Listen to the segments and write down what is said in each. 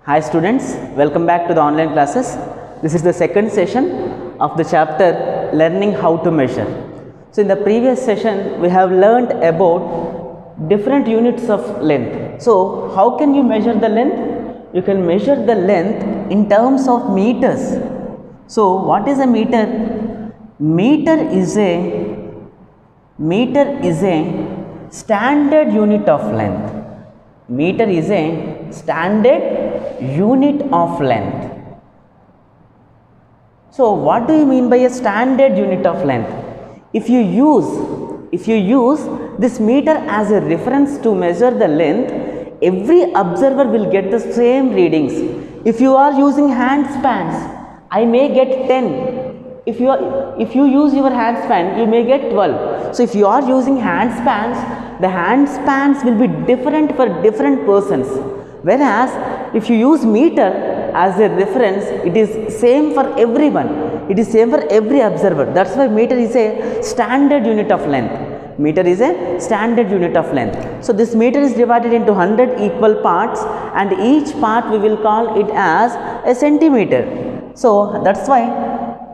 Hi students, welcome back to the online classes. This is the second session of the chapter Learning How to Measure. So in the previous session we have learned about different units of length. So how can you measure the length? You can measure the length in terms of meters. So what is a meter? Meter is a standard unit of length. Meter is a standard unit of length. So what do you mean by a standard unit of length? If you use this meter as a reference to measure the length, every observer will get the same readings. If you are using hand spans, I may get 10. If you use your hand span, you may get 12. So if you are using hand spans, the hand spans will be different for different persons. Whereas if you use meter as a reference, it is same for everyone. It is same for every observer. That's why meter is a standard unit of length. Meter is a standard unit of length. So this meter is divided into 100 equal parts, and each part we will call it as a centimeter. So that's why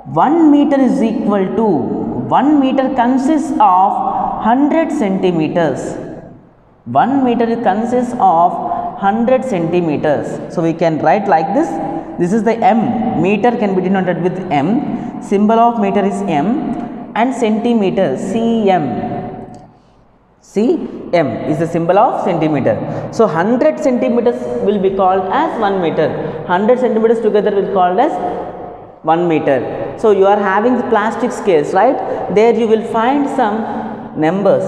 1 meter is equal to 1 meter consists of 100 centimeters. 1 meter consists of 100 centimeters. So we can write like this. This is the M. Meter can be denoted with M. Symbol of meter is M, and centimeter CM. CM is the symbol of centimeter. So 100 centimeters will be called as 1 meter. 100 centimeters together will be called as 1 meter. So you are having the plastic scales, right? There you will find some numbers,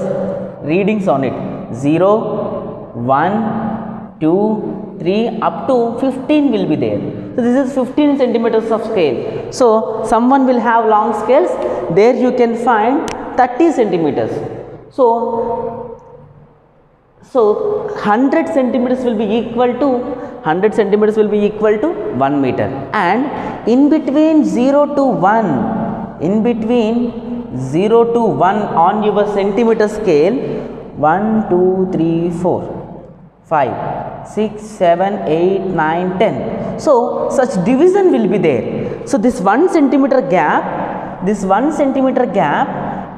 readings on it. 0, 1, 2, 3 up to 15 will be there. So this is 15 centimeters of scale. So someone will have long scales. There you can find 30 centimeters. So 100 centimeters will be equal to 1 meter, and in between 0 to 1 on your centimeter scale, 1 2 3 4 5 6 7 8 9 10. So such division will be there. So this 1 centimeter gap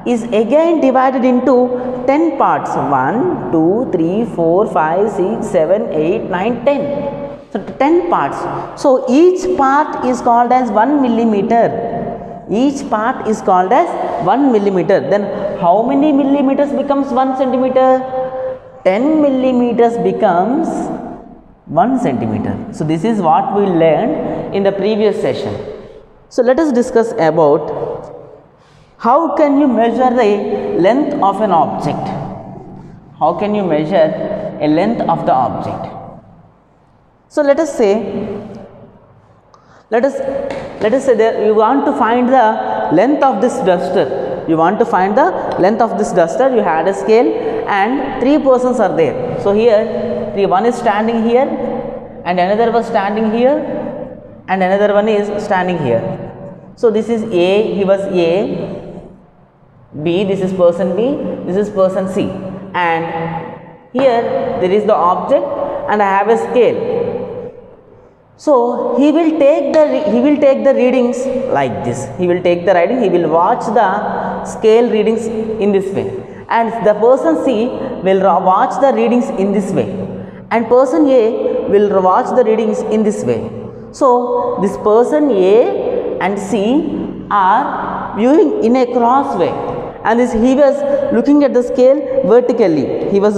is again divided into 10 parts. 1 2 3 4 5 6 7 8 9 10. So 10 parts. So each part is called as 1 millimeter. Each part is called as 1 millimeter. Then how many millimeters becomes 1 centimeter? 10 millimeters becomes 1 centimeter. So this is what we learned in the previous session. So let us discuss about how can you measure the length of an object. How can you measure a length of the object? So let us say that you want to find the length of this duster. You want to find the length of this duster. You had a scale and 3 persons are there. So here one is standing here, and another was standing here, and another one is standing here. So this is A, he was A, B, this is person B, this is person C, and here there is the object and I have a scale. So he will take the readings like this. He will take the reading. He will watch the scale readings in this way, and the person C will watch the readings in this way, and person A will watch the readings in this way. So this person A and C are viewing in a cross way, and he was looking at the scale vertically. He was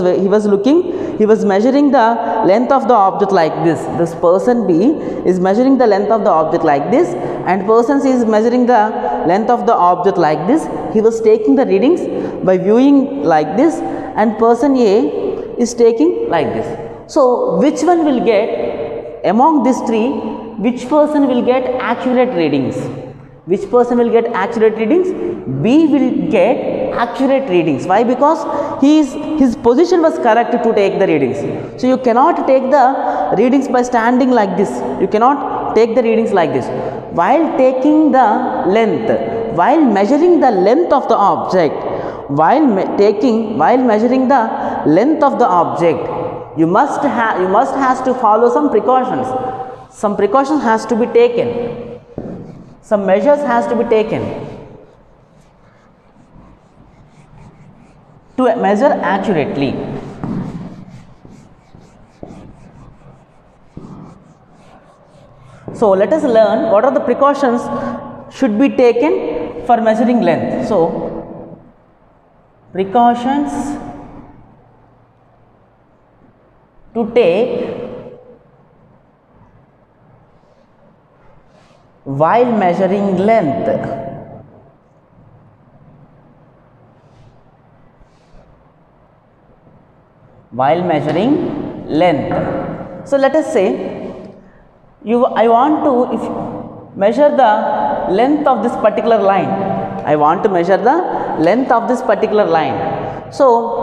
measuring the length of the object like this. This person B is measuring the length of the object like this, and person C is measuring the length of the object like this. He was taking the readings by viewing like this, and person A is taking like this. So which one will get, among these three, which person will get accurate readings? Which person will get accurate readings? B will get accurate readings. Why? Because his position was correct to take the readings. So you cannot take the readings by standing like this. You cannot take the readings like this. While taking the length, while measuring the length of the object, while measuring the length of the object, you must has to follow some precautions. Some precautions has to be taken. Some measures has to be taken to measure accurately. So let us learn what are the precautions should be taken for measuring length. So precautions to take while measuring length. While measuring length. So let us say I want to measure the length of this particular line. I want to measure the length of this particular line. So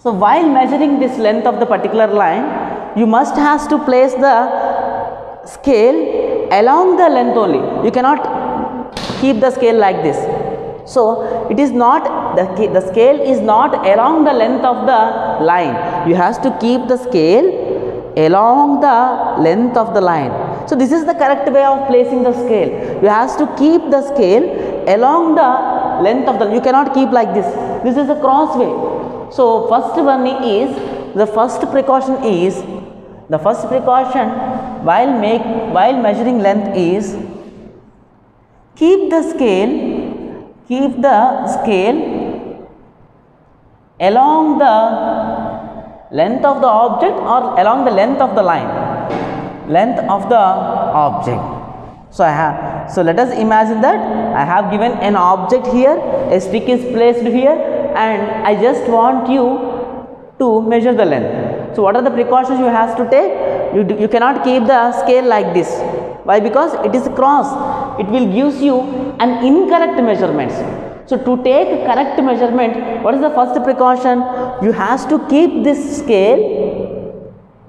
while measuring this length of the particular line, you must has to place the scale along the length only. You cannot keep the scale like this. So it is not the scale is not along the length of the line. You has to keep the scale along the length of the line. So this is the correct way of placing the scale. You has to keep the scale along the length of the. You cannot keep like this. This is a cross way. So first one is the first precaution while measuring length is keep the scale along the length of the object or along the length of the line, length of the object. So let us imagine that I have given an object here, a stick is placed here, and I just want you to measure the length. So what are the precautions you have to take? You cannot keep the scale like this. Why? Because it is cross. It will gives you an incorrect measurements. So to take correct measurement, what is the first precaution? You have to keep this scale.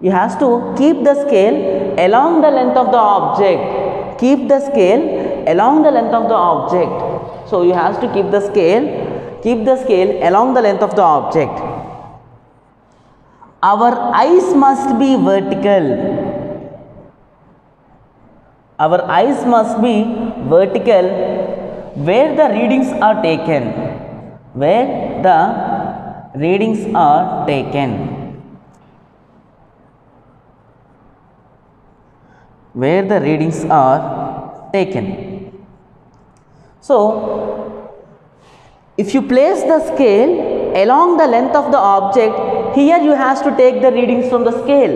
You have to keep the scale along the length of the object. Keep the scale along the length of the object. So you have to keep the scale along the length of the object. Our eyes must be vertical. Our eyes must be vertical where the readings are taken. Where the readings are taken. Where the readings are taken. So if you place the scale along the length of the object, here you have to take the readings from the scale.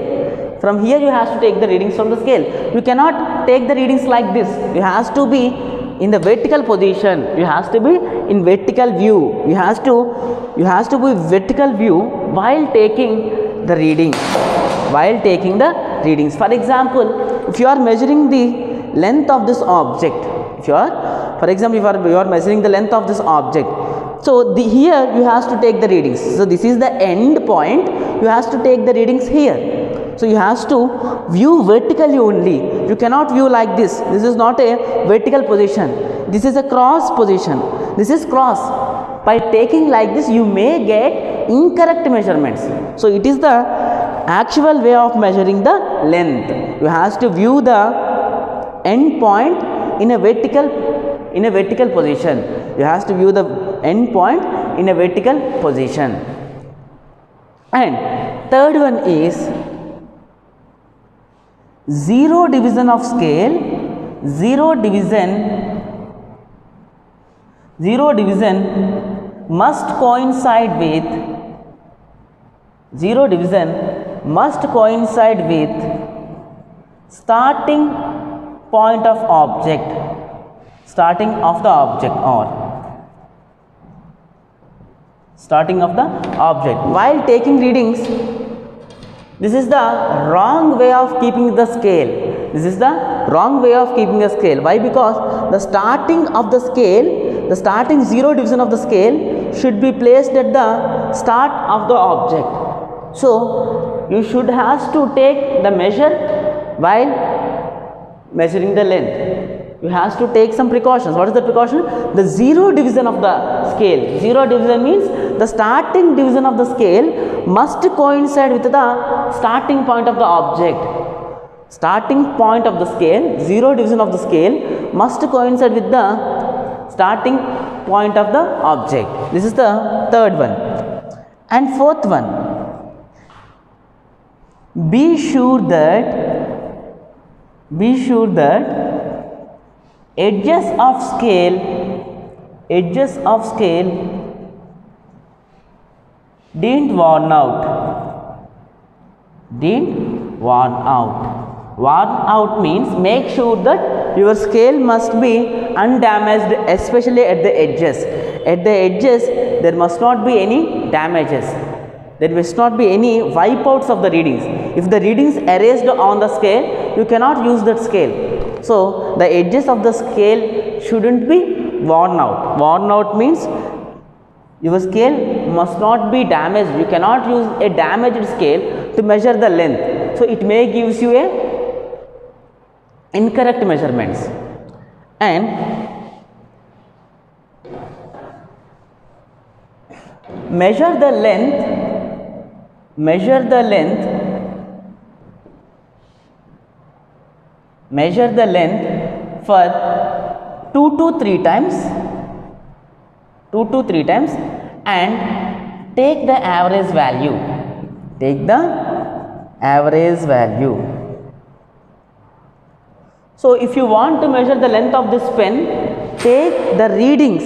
From here you have to take the readings from the scale. You cannot take the readings like this. You have to be in the vertical position. You have to be in vertical view. You have to be vertical view while taking the readings. While taking the readings. For example, if you are measuring the length of this object, if you are measuring the length of this object, so here you have to take the readings. So this is the end point. You have to take the readings here. So you have to view vertically only. You cannot view like this. This is not a vertical position. This is a cross position. This is cross. By taking like this, you may get incorrect measurements. So it is the actual way of measuring the length. You have to view the end point in a vertical position. You have to view the end point in a vertical position. And third one is zero division of scale. Zero division must coincide with starting point of object. Starting of the object or starting of the object. While taking readings, this is the wrong way of keeping the scale. This is the wrong way of keeping the scale. Why? Because the starting of the scale, the starting zero division of the scale should be placed at the start of the object. So you should have to take the measure while measuring the length. you has to take some precautions. What is the precaution? The zero division of the scale. Zero division means the starting division of the scale must coincide with the starting point of the object. Starting point of the scale, zero division of the scale must coincide with the starting point of the object. This is the third one. And fourth one, be sure that edges of scale didn't worn out. Worn out means make sure that your scale must be undamaged, especially at the edges. At the edges, there must not be any damages. There must not be any wipeouts of the readings. If the readings erased on the scale, you cannot use that scale. So, the edges of the scale shouldn't be worn out. Worn out means your scale must not be damaged. You cannot use a damaged scale to measure the length. So, it may gives you a incorrect measurements. And measure the length for 2 to 3 times and take the average value. So, if you want to measure the length of this pen, take the readings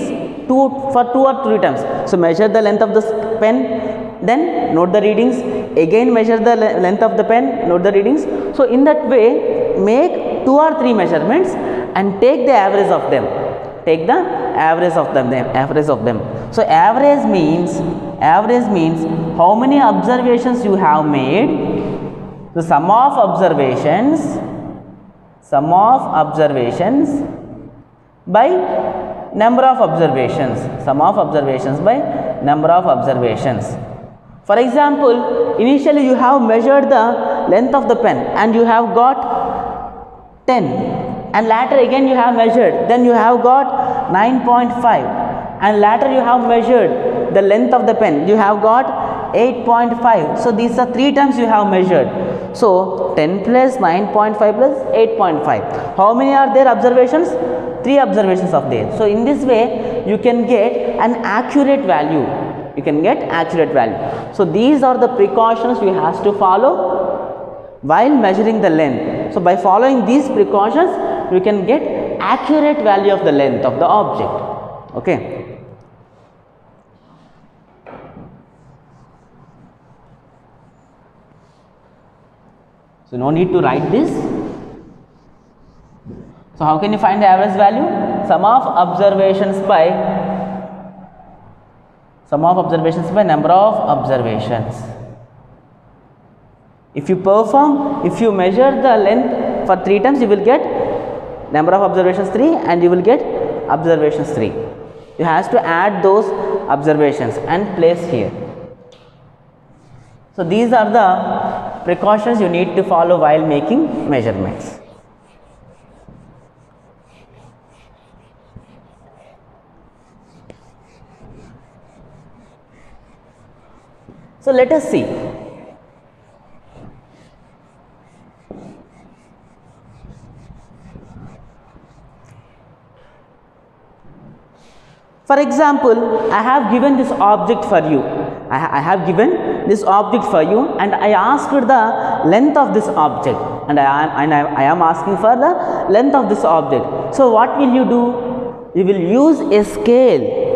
for 2 or 3 times. So, measure the length of this pen, then note the readings, again measure the length of the pen, note the readings. So, in that way, make 2 or 3 measurements and take the average of them. So, average means how many observations you have made. So, sum of observations by number of observations. For example, initially you have measured the length of the pen and you have got 10, and later again you have measured, then you have got 9.5, and later you have measured the length of the pen, you have got 8.5. So, these are 3 times you have measured. So, 10 plus 9.5 plus 8.5. How many are there observations? 3 observations of there. So, in this way you can get an accurate value. So, these are the precautions you have to follow while measuring the length. So, by following these precautions you can get accurate value of the length of the object. Okay. So, no need to write this. So, how can you find the average value? Sum of observations by number of observations. If you measure the length for 3 times, you will get number of observations 3 and you will get observations 3. You have to add those observations and place here. So, these are the precautions you need to follow while making measurements. So, let us see. For example, I have given this object for you. I have given this object for you and I asked the length of this object, and I am asking for the length of this object. So, what will you do? You will use a scale.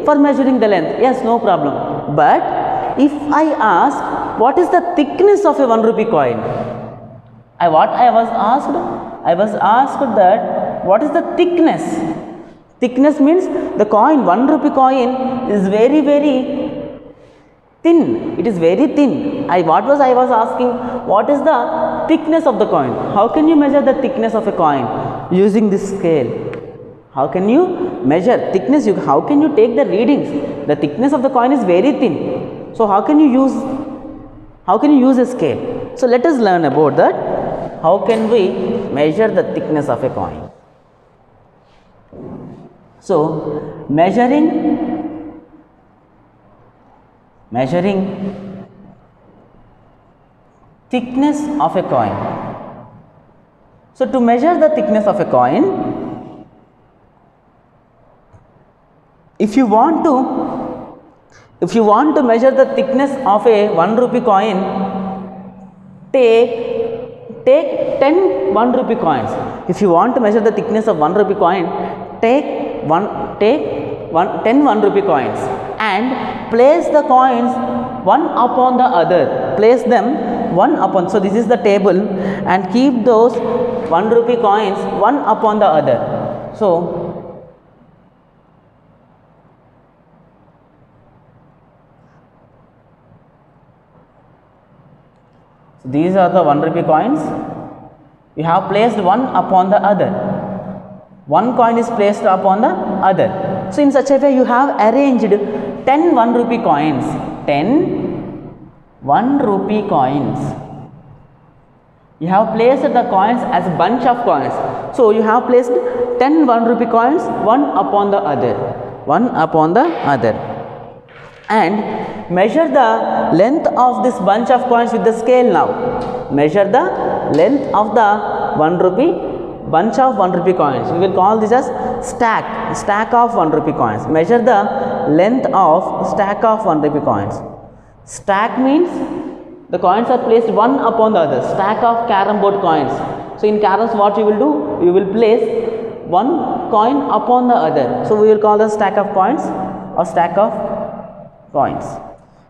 For measuring the length. Yes, no problem. But if I ask what is the thickness of a 1 rupee coin, I was asked that what is the thickness? Thickness means the coin, 1 rupee coin is very, very thin. It is very thin. I was asking what is the thickness of the coin? How can you measure the thickness of a coin using this scale? How can you measure thickness? How can you take the readings? The thickness of the coin is very thin. So, how can you use a scale? So, let us learn about that. how can we measure the thickness of a coin? So, measuring thickness of a coin. So, to measure the thickness of a coin, if you want to measure the thickness of a 1 rupee coin, take 10 1 rupee coins. If you want to measure the thickness of 1 rupee coin, take 10 1 rupee coins and place the coins one upon the other. Place them one upon. So this is the table, and keep those 1 rupee coins one upon the other. So these are the 1 rupee coins. We have placed one upon the other. One coin is placed upon the other. So in such a way you have arranged 10 1 rupee coins. 10 1 rupee coins. You have placed the coins as a bunch of coins. So you have placed 10 1 rupee coins one upon the other. One upon the other. And measure the length of this bunch of coins with the scale now. Measure the length of the 1 rupee bunch of 1 rupee coins. We will call this as stack of 1 rupee coins. Measure the length of stack of 1 rupee coins. Stack means the coins are placed one upon the other. Stack of carom board coins. So in caroms, what you will do? You will place one coin upon the other. So we will call the stack of coins or stack of coins.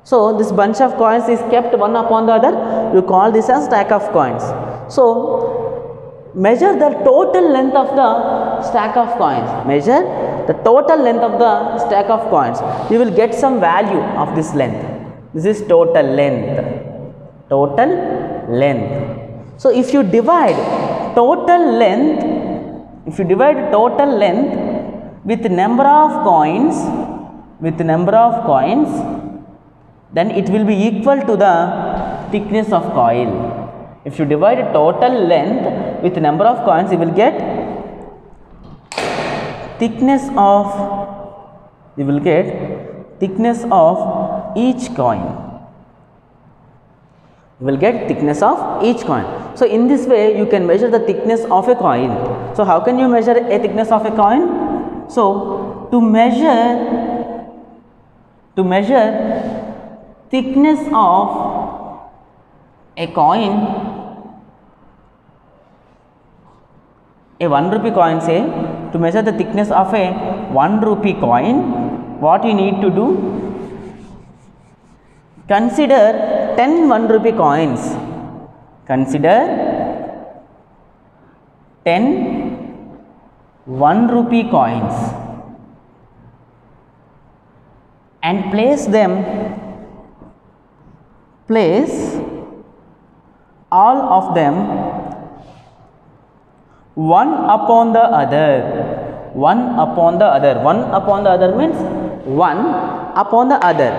So this bunch of coins is kept one upon the other. You call this as stack of coins. So measure the total length of the stack of coins. Measure the total length of the stack of coins. You will get some value of this length. This is total length. Total length. So if you divide total length, with number of coins, then it will be equal to the thickness of coil. If you divide total length with number of coins, you will get thickness of each coin. You will get thickness of each coin. So in this way you can measure the thickness of a coin. So how can you measure a thickness of a coin? So to measure thickness of a coin, a 1 rupee coin, say, to measure the thickness of a 1 rupee coin, what you need to do? Consider 10 1 rupee coins. Consider 10 1 rupee coins and place all of them one upon the other. One upon the other. One upon the other means one upon the other.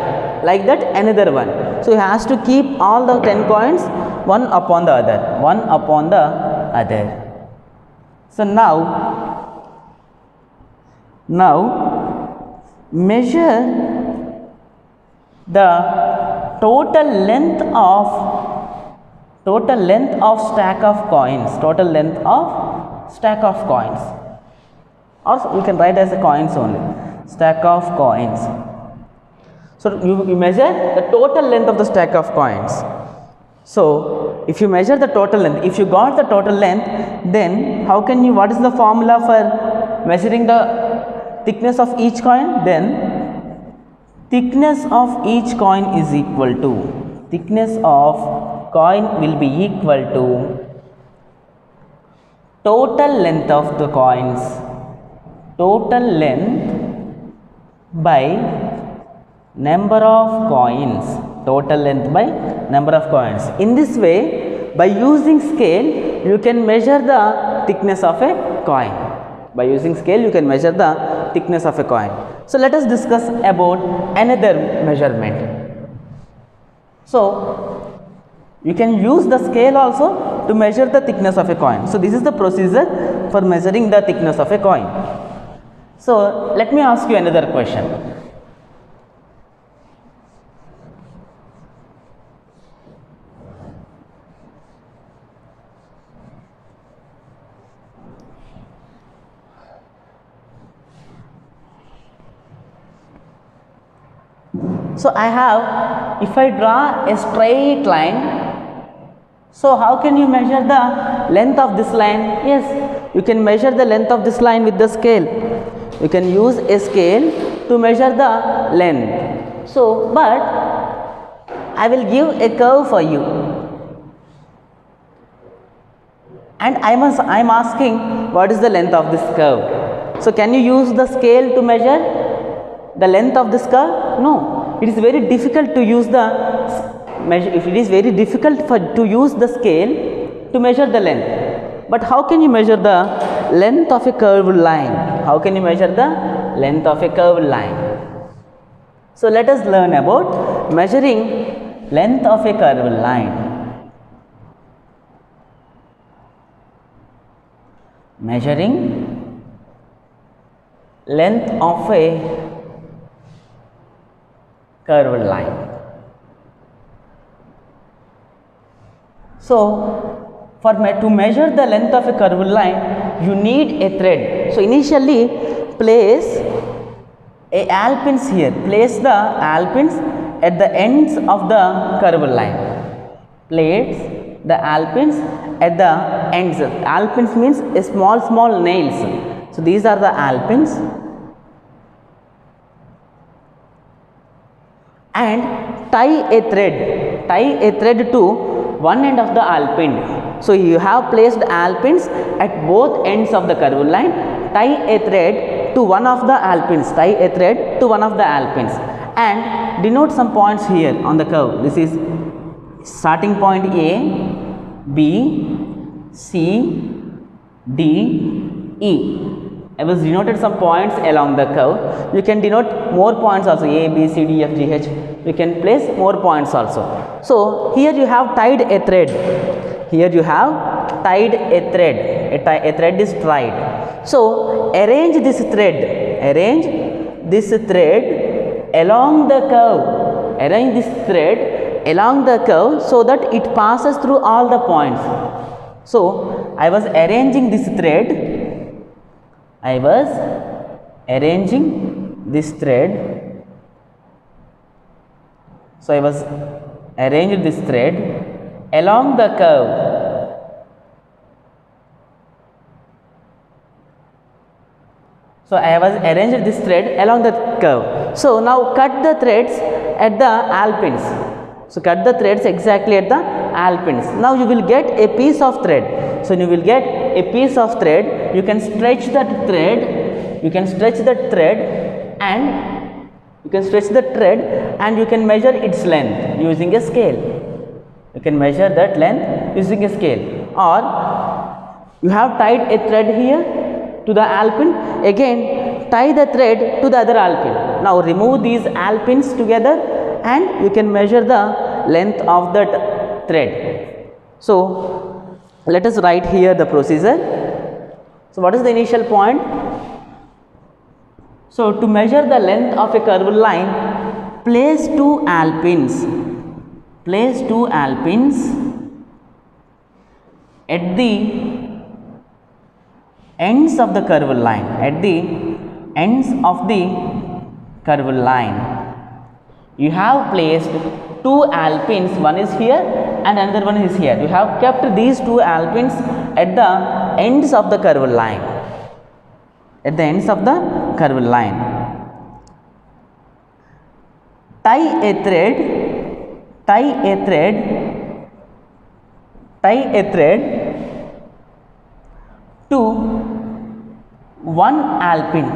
Like that, another one. So you has to keep all the 10 coins one upon the other. One upon the other. So now measure the total length of stack of coins. Total length of stack of coins. Or we can write as a coins only. Stack of coins. So you measure the total length of the stack of coins. So if you measure the total length, if you got the total length, then how can you, what is the formula for measuring the thickness of each coin? Then thickness of each coin is equal to, thickness of coin will be equal to total length of the coins, total length by number of coins, total length by number of coins. In this way, by using scale, you can measure the thickness of a coin. By using scale, you can measure the thickness of a coin. So let us discuss about another measurement. So you can use the scale also to measure the thickness of a coin. So this is the procedure for measuring the thickness of a coin. So let me ask you another question. So I have, if I draw a straight line, so how can you measure the length of this line? Yes, you can measure the length of this line with the scale. You can use a scale to measure the length. So, but I will give a curve for you, and I'm asking what is the length of this curve. So can you use the scale to measure the length of this curve? No. It is very difficult to use the measure. If it is very difficult to use the scale to measure the length, but how can you measure the length of a curved line? How can you measure the length of a curved line? So let us learn about measuring length of a curved line. Measuring length of a curved line. So to measure the length of a curved line, you need a thread. So initially place a alpins here. Place the alpins at the ends of the curved line. Place the alpins at the ends. Alpins means a small nails. So these are the alpins. And tie a thread to one end of the alpin. So you have placed alpins at both ends of the curved line. Tie a thread to one of the alpins. Tie a thread to one of the alpins and denote some points here on the curve. This is starting point A, B, C, D, E. I was denoted some points along the curve. You can denote more points also, A, B, C, D, F, G, H. You can place more points also. So here you have tied a thread. Here you have tied a thread. A thread is tied. So arrange this thread along the curve. Arrange this thread along the curve so that it passes through all the points. So I was arranging this thread. So I was arranging this thread along the curve. So I was arranged this thread along the curve. So now cut the threads at the alpins. So cut the threads exactly at the alpins. Now you will get a piece of thread. So you will get a piece of thread. You can stretch that thread. You can stretch that thread and you can measure its length using a scale. You can measure that length using a scale. Or you have tied a thread here to the alpin. Again tie the thread to the other alpin. Now remove these alpins together and you can measure the length of that thread. So let us write here the procedure. So what is the initial point? So to measure the length of a curved line, place two alpins. Place two alpins at the ends of the curved line. At the ends of the curved line. You have placed two alpins. One is here and another one is here. You have kept these two alpins at the ends of the curved line. At the ends of the curved line. Tie a thread to one alpin.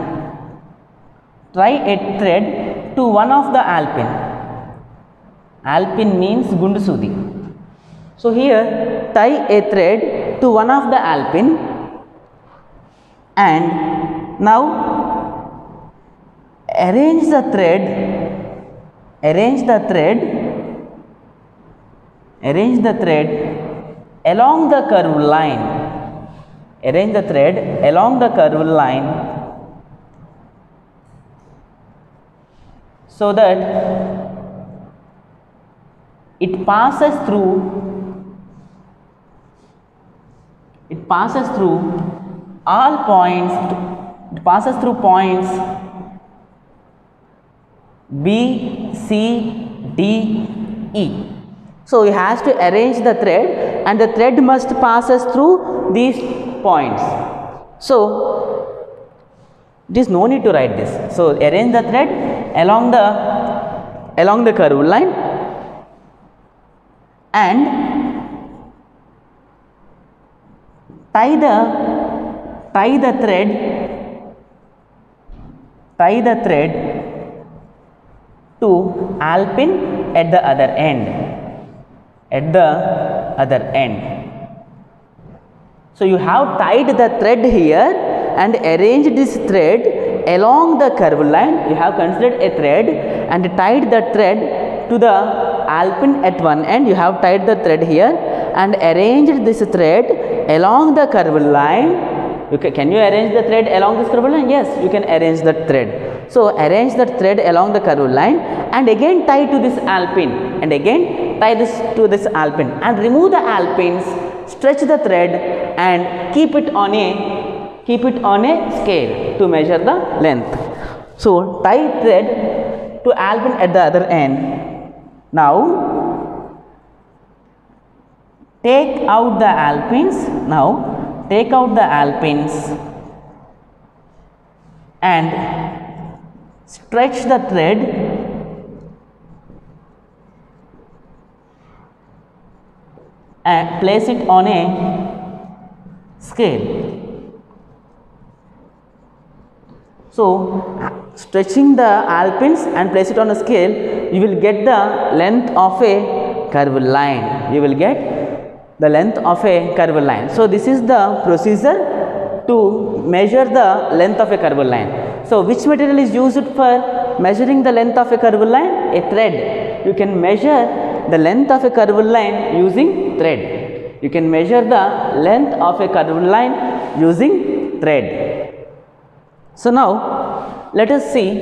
Tie a thread to one of the alpin. Alpin means gundu sudi. So here tie a thread to one of the alpin and now arrange the thread along the curved line. Arrange the thread along the curved line so that it passes through all points. It passes through points B, C, D, E. So you has to arrange the thread, and the thread must passes through these points. So it is no need to write this. So arrange the thread along the curved line and tie the thread to alpin at the other end. So you have tied the thread here and arranged this thread along the curved line. You have considered a thread and tied the thread to the alpin at one end. You have tied the thread here and arranged this thread along the curved line. Can you arrange the thread along this curved line? Yes, you can arrange the thread. So arrange the thread along the curved line and again tie to this alpin and again tie this to this alpin and remove the alpins, stretch the thread and keep it on a scale to measure the length. So tie thread to alpin at the other end. Now take out the alpins. Take out the alpins and stretch the thread and place it on a scale. So stretching the alpins and place it on a scale, you will get the length of a curved line. So this is the procedure to measure the length of a curved line. So which material is used for measuring the length of a curved line? A thread. You can measure the length of a curved line using thread. So now let us see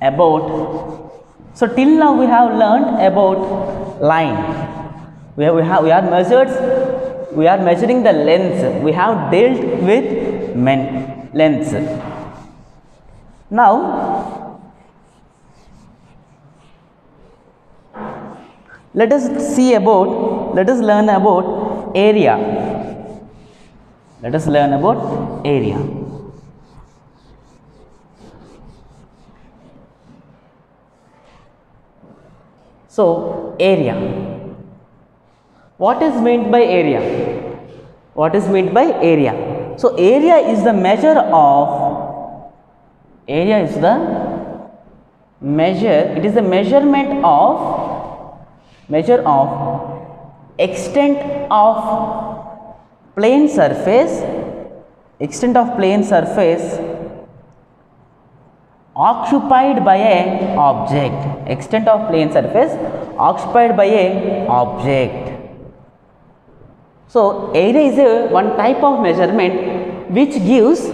about. So till now we have learned about line. We are measuring the length. We have dealt with lengths. Now let us learn about area. So area. What is meant by area? So area is the measure of it is the measurement of extent of plane surface occupied by a object. So area is one type of measurement which gives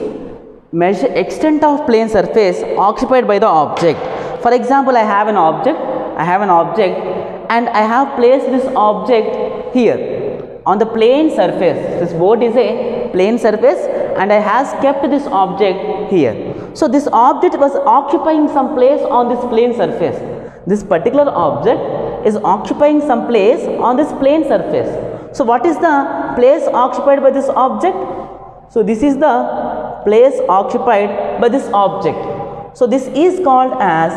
extent of plane surface occupied by the object. For example, I have an object and I have placed this object here on the plane surface. This board is a plane surface and I has kept this object here. So this object was occupying some place on this plane surface. This particular object is occupying some place on this plane surface. So what is the place occupied by this object? So this is the place occupied by this object. So this is called as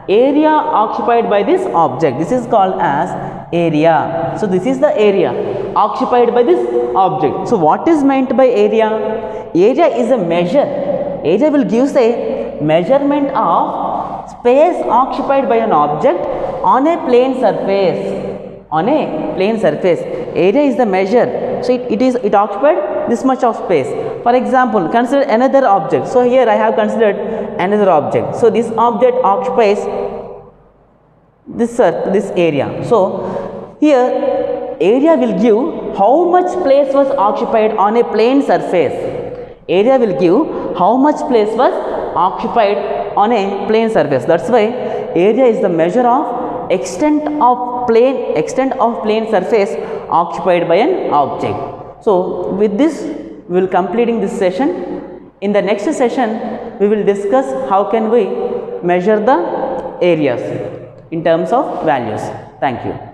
area occupied by this object. This is called as area. So this is the area occupied by this object. So what is meant by area? Area is a measure. Area will give a measurement of space occupied by an object on a plane surface. Area is the measure. So it occupied this much of space. For example, consider another object. So here I have considered another object. So this object occupies this area. So here area will give how much place was occupied on a plane surface. Area will give how much place was occupied on a plane surface. That's why area is the measure of extent of plane surface occupied by an object. So with this we will completing this session. In the next session we will discuss how can we measure the areas in terms of values. Thank you.